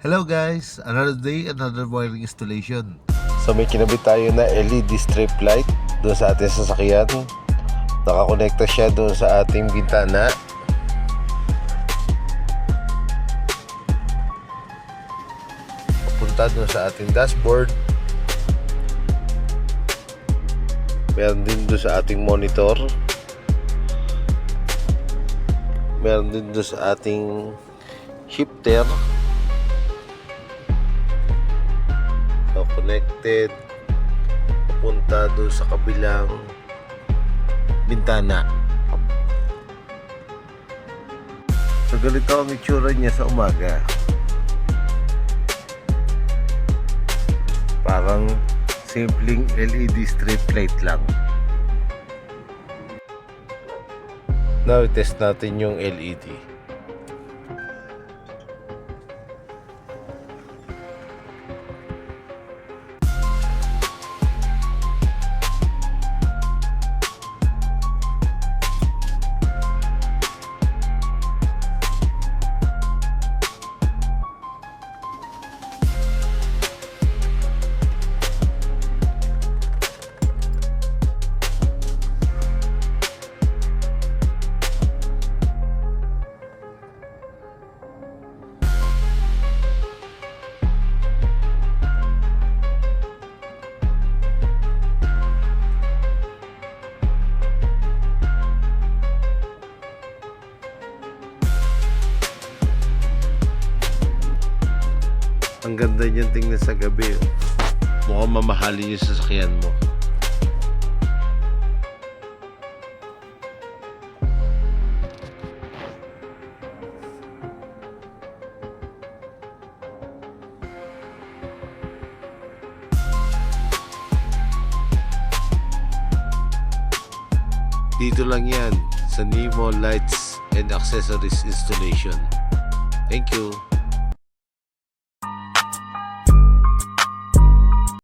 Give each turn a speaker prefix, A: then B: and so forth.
A: Hello guys! Another day, another wiring installation.
B: So may kinabit tayo na LED strip light doon sa ating sasakyan. Nakakonekta siya doon sa ating bintana. Papunta doon sa ating dashboard. Meron din doon sa ating monitor. Meron din doon sa ating shifter. So, connected papunta doon sa kabilang bintana. So ganito ang itsura niya sa umaga. Parang simpleng LED strip light lang. Now test natin yung LED. Ang ganda niyan tingnan sa gabi. Mukhang mamahalin yung sasakyan mo. Dito lang yan sa Nemo Lights and Accessories Installation. Thank you.